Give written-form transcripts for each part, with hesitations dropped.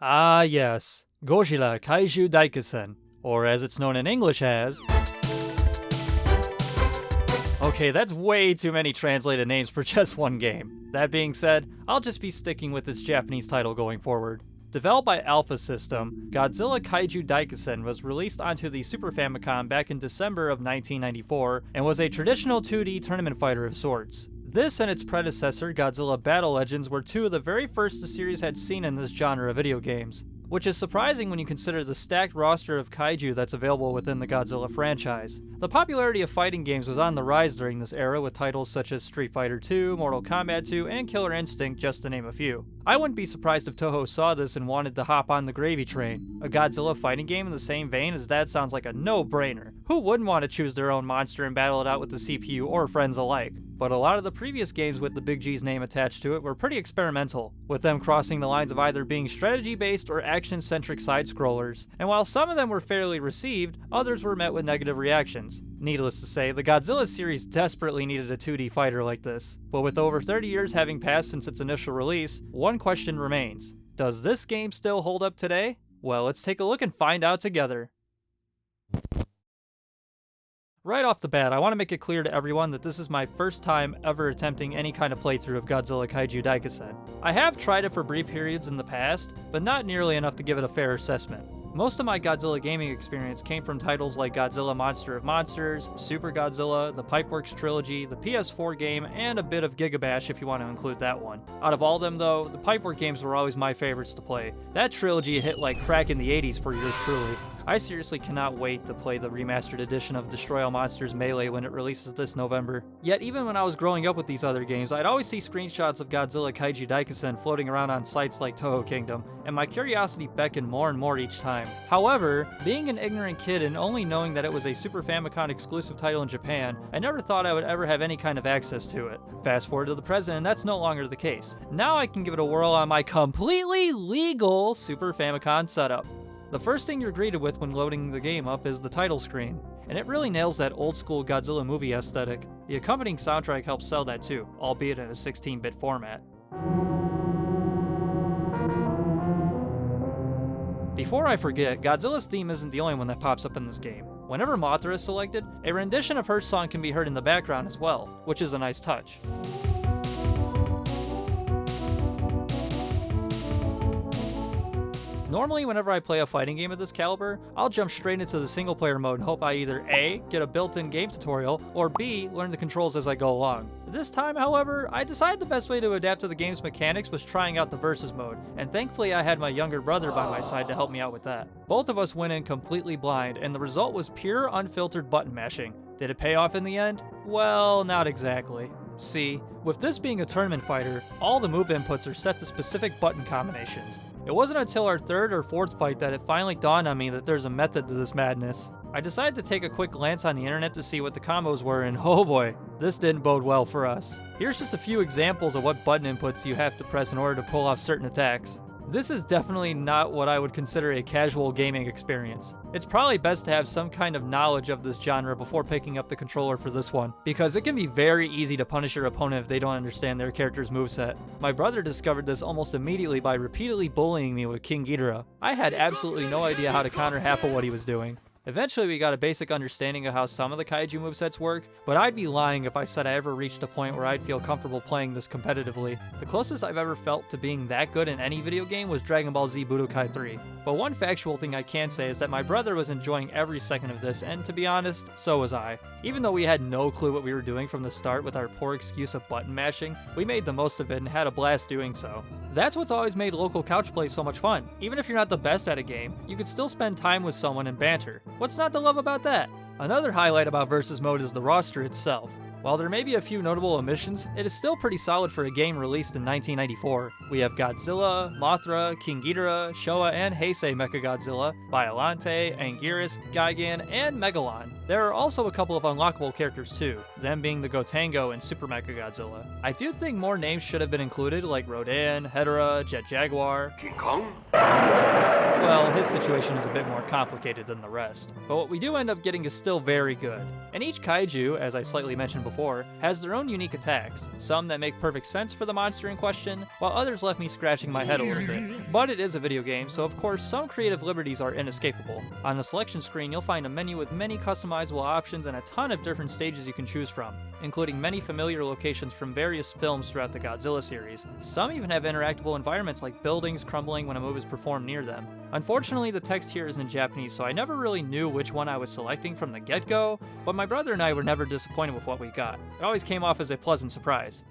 Ah yes, Gojira KAIJUU Daikessen, or as it's known in English as... Okay, that's way too many translated names for just one game. That being said, I'll just be sticking with its Japanese title going forward. Developed by Alpha System, Godzilla KAIJUU Daikessen was released onto the Super Famicom back in December of 1994 and was a traditional 2D tournament fighter of sorts. This and its predecessor, Godzilla Battle Legends, were two of the very first the series had seen in this genre of video games, which is surprising when you consider the stacked roster of kaiju that's available within the Godzilla franchise. The popularity of fighting games was on the rise during this era with titles such as Street Fighter II, Mortal Kombat 2, and Killer Instinct, just to name a few. I wouldn't be surprised if Toho saw this and wanted to hop on the gravy train. A Godzilla fighting game in the same vein as that sounds like a no-brainer. Who wouldn't want to choose their own monster and battle it out with the CPU or friends alike? But a lot of the previous games with the Big G's name attached to it were pretty experimental, with them crossing the lines of either being strategy-based or action-centric side-scrollers, and while some of them were fairly received, others were met with negative reactions. Needless to say, the Godzilla series desperately needed a 2D fighter like this, but with over 30 years having passed since its initial release, one question remains. Does this game still hold up today? Well, let's take a look and find out together. Right off the bat, I want to make it clear to everyone that this is my first time ever attempting any kind of playthrough of Godzilla KAIJUU Daikessen. I have tried it for brief periods in the past, but not nearly enough to give it a fair assessment. Most of my Godzilla gaming experience came from titles like Godzilla Monster of Monsters, Super Godzilla, the Pipeworks trilogy, the PS4 game, and a bit of Gigabash if you want to include that one. Out of all of them though, the Pipework games were always my favorites to play. That trilogy hit like crack in the 80s for yours truly. I seriously cannot wait to play the remastered edition of Destroy All Monsters Melee when it releases this November. Yet even when I was growing up with these other games, I'd always see screenshots of Godzilla KAIJUU Daikessen floating around on sites like Toho Kingdom, and my curiosity beckoned more and more each time. However, being an ignorant kid and only knowing that it was a Super Famicom exclusive title in Japan, I never thought I would ever have any kind of access to it. Fast forward to the present and that's no longer the case. Now I can give it a whirl on my completely legal Super Famicom setup. The first thing you're greeted with when loading the game up is the title screen, and it really nails that old school Godzilla movie aesthetic. The accompanying soundtrack helps sell that too, albeit in a 16-bit format. Before I forget, Godzilla's theme isn't the only one that pops up in this game. Whenever Mothra is selected, a rendition of her song can be heard in the background as well, which is a nice touch. Normally, whenever I play a fighting game of this caliber, I'll jump straight into the single player mode and hope I either A, get a built-in game tutorial, or B, learn the controls as I go along. This time, however, I decided the best way to adapt to the game's mechanics was trying out the versus mode, and thankfully I had my younger brother by my side to help me out with that. Both of us went in completely blind, and the result was pure unfiltered button mashing. Did it pay off in the end? Well, not exactly. See, with this being a tournament fighter, all the move inputs are set to specific button combinations. It wasn't until our third or fourth fight that it finally dawned on me that there's a method to this madness. I decided to take a quick glance on the internet to see what the combos were, and oh boy, this didn't bode well for us. Here's just a few examples of what button inputs you have to press in order to pull off certain attacks. This is definitely not what I would consider a casual gaming experience. It's probably best to have some kind of knowledge of this genre before picking up the controller for this one, because it can be very easy to punish your opponent if they don't understand their character's moveset. My brother discovered this almost immediately by repeatedly bullying me with King Ghidorah. I had absolutely no idea how to counter half of what he was doing. Eventually we got a basic understanding of how some of the kaiju movesets work, but I'd be lying if I said I ever reached a point where I'd feel comfortable playing this competitively. The closest I've ever felt to being that good in any video game was Dragon Ball Z Budokai 3. But one factual thing I can say is that my brother was enjoying every second of this, and to be honest, so was I. Even though we had no clue what we were doing from the start with our poor excuse of button mashing, we made the most of it and had a blast doing so. That's what's always made local couch play so much fun. Even if you're not the best at a game, you can still spend time with someone and banter. What's not to love about that? Another highlight about Versus Mode is the roster itself. While there may be a few notable omissions, it is still pretty solid for a game released in 1994. We have Godzilla, Mothra, King Ghidorah, Showa and Heisei Mechagodzilla, Biollante, Anguirus, Gigan, and Megalon. There are also a couple of unlockable characters too, them being the Gotengo and Super Mechagodzilla. I do think more names should have been included, like Rodan, Hedorah, Jet Jaguar. King Kong? Well, his situation is a bit more complicated than the rest, but what we do end up getting is still very good. And each kaiju, as I slightly mentioned before, has their own unique attacks, some that make perfect sense for the monster in question, while others left me scratching my head a little bit. But it is a video game, so of course some creative liberties are inescapable. On the selection screen, you'll find a menu with many customizable options and a ton of different stages you can choose from, including many familiar locations from various films throughout the Godzilla series. Some even have interactable environments like buildings crumbling when a move is performed near them. Unfortunately, the text here is in Japanese, so I never really knew which one I was selecting from the get-go, but my brother and I were never disappointed with what we got. It always came off as a pleasant surprise.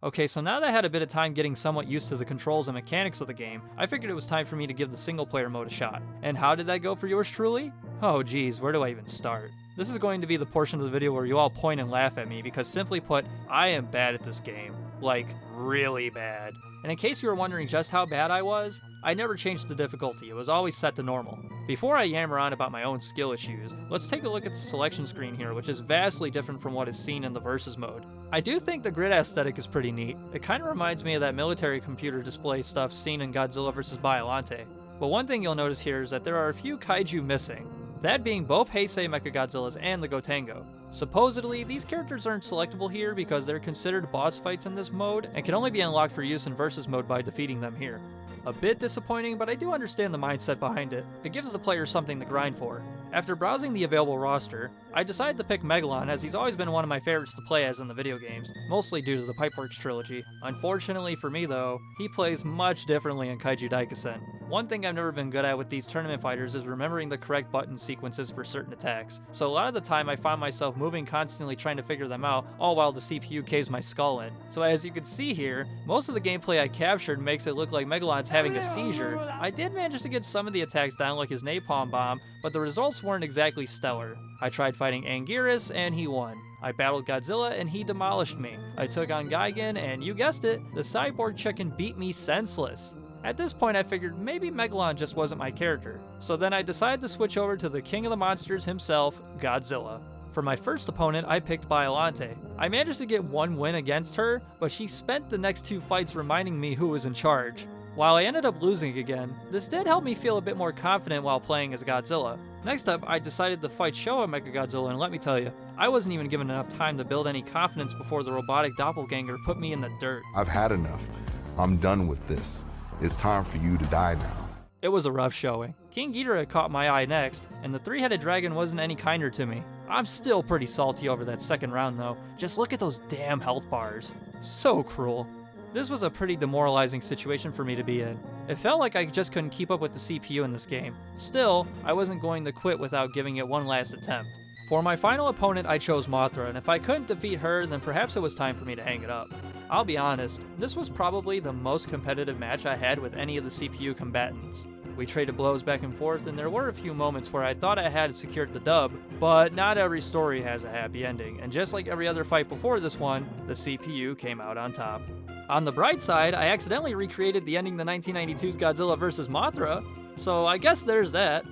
Okay, so now that I had a bit of time getting somewhat used to the controls and mechanics of the game, I figured it was time for me to give the single player mode a shot. And how did that go for yours truly? Oh geez, where do I even start? This is going to be the portion of the video where you all point and laugh at me because simply put, I am bad at this game. Like, really bad. And in case you were wondering just how bad I was, I never changed the difficulty, it was always set to normal. Before I yammer on about my own skill issues, let's take a look at the selection screen here, which is vastly different from what is seen in the versus mode. I do think the grid aesthetic is pretty neat. It kind of reminds me of that military computer display stuff seen in Godzilla vs. Biollante. But one thing you'll notice here is that there are a few kaiju missing, that being both Heisei Mechagodzillas and the Gotengo. Supposedly, these characters aren't selectable here because they're considered boss fights in this mode and can only be unlocked for use in versus mode by defeating them here. A bit disappointing, but I do understand the mindset behind it. It gives the player something to grind for. After browsing the available roster, I decided to pick Megalon as he's always been one of my favorites to play as in the video games, mostly due to the Pipeworks trilogy. Unfortunately for me though, he plays much differently in KAIJUU Daikessen. One thing I've never been good at with these tournament fighters is remembering the correct button sequences for certain attacks, so a lot of the time I found myself moving constantly trying to figure them out, all while the CPU caves my skull in. So as you can see here, most of the gameplay I captured makes it look like Megalon's having a seizure. I did manage to get some of the attacks down like his napalm bomb, but the results weren't exactly stellar. I tried fighting Anguirus and he won. I battled Godzilla and he demolished me. I took on Gigan and you guessed it, the cyborg chicken beat me senseless. At this point I figured maybe Megalon just wasn't my character. So then I decided to switch over to the king of the monsters himself, Godzilla. For my first opponent, I picked Biollante. I managed to get one win against her, but she spent the next two fights reminding me who was in charge. While I ended up losing again, this did help me feel a bit more confident while playing as Godzilla. Next up, I decided to fight Showa Mechagodzilla, and let me tell you, I wasn't even given enough time to build any confidence before the robotic doppelganger put me in the dirt. I've had enough. I'm done with this. It's time for you to die now. It was a rough showing. King Ghidorah caught my eye next, and the three-headed dragon wasn't any kinder to me. I'm still pretty salty over that second round though. Just look at those damn health bars. So cruel. This was a pretty demoralizing situation for me to be in. It felt like I just couldn't keep up with the CPU in this game. Still, I wasn't going to quit without giving it one last attempt. For my final opponent, I chose Mothra, and if I couldn't defeat her, then perhaps it was time for me to hang it up. I'll be honest, this was probably the most competitive match I had with any of the CPU combatants. We traded blows back and forth, and there were a few moments where I thought I had secured the dub, but not every story has a happy ending, and just like every other fight before this one, the CPU came out on top. On the bright side, I accidentally recreated the ending to 1992's Godzilla vs. Mothra, so I guess there's that.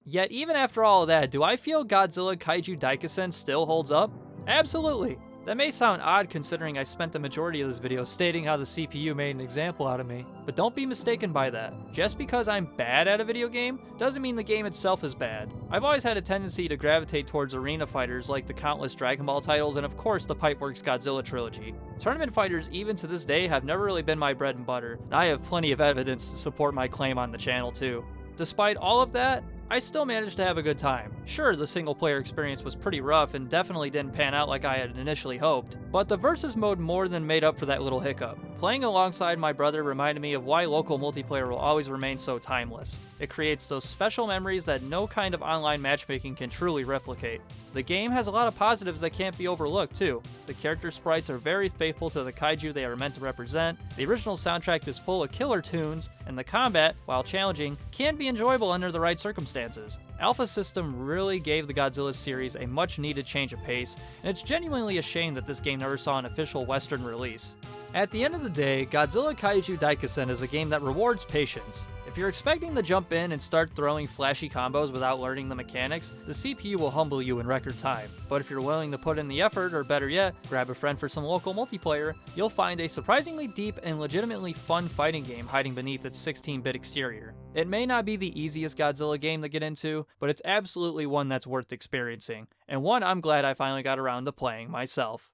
Yet even after all of that, do I feel Godzilla KAIJUU Daikessen still holds up? Absolutely. That may sound odd considering I spent the majority of this video stating how the CPU made an example out of me, but don't be mistaken by that. Just because I'm bad at a video game doesn't mean the game itself is bad. I've always had a tendency to gravitate towards arena fighters like the countless Dragon Ball titles and of course the Pipeworks Godzilla trilogy. Tournament fighters even to this day have never really been my bread and butter, and I have plenty of evidence to support my claim on the channel too. Despite all of that, I still managed to have a good time. Sure, the single player experience was pretty rough and definitely didn't pan out like I had initially hoped, but the versus mode more than made up for that little hiccup. Playing alongside my brother reminded me of why local multiplayer will always remain so timeless. It creates those special memories that no kind of online matchmaking can truly replicate. The game has a lot of positives that can't be overlooked too. The character sprites are very faithful to the kaiju they are meant to represent, the original soundtrack is full of killer tunes, and the combat, while challenging, can be enjoyable under the right circumstances. Alpha System really gave the Godzilla series a much needed change of pace, and it's genuinely a shame that this game never saw an official Western release. At the end of the day, Godzilla KAIJUU Daikessen is a game that rewards patience. If you're expecting to jump in and start throwing flashy combos without learning the mechanics, the CPU will humble you in record time. But if you're willing to put in the effort, or better yet, grab a friend for some local multiplayer, you'll find a surprisingly deep and legitimately fun fighting game hiding beneath its 16-bit exterior. It may not be the easiest Godzilla game to get into, but it's absolutely one that's worth experiencing, and one I'm glad I finally got around to playing myself.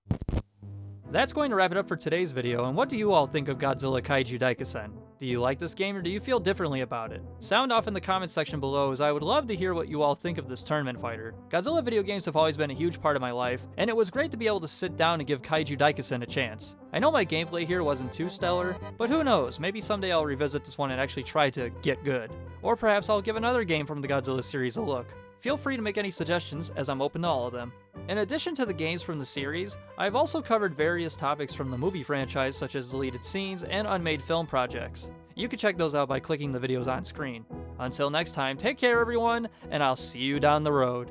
That's going to wrap it up for today's video, and what do you all think of Godzilla KAIJUU Daikessen? Do you like this game or do you feel differently about it? Sound off in the comments section below, as I would love to hear what you all think of this tournament fighter. Godzilla video games have always been a huge part of my life, and it was great to be able to sit down and give KAIJUU Daikessen a chance. I know my gameplay here wasn't too stellar, but who knows, maybe someday I'll revisit this one and actually try to get good. Or perhaps I'll give another game from the Godzilla series a look. Feel free to make any suggestions, as I'm open to all of them. In addition to the games from the series, I've also covered various topics from the movie franchise, such as deleted scenes and unmade film projects. You can check those out by clicking the videos on screen. Until next time, take care everyone, and I'll see you down the road.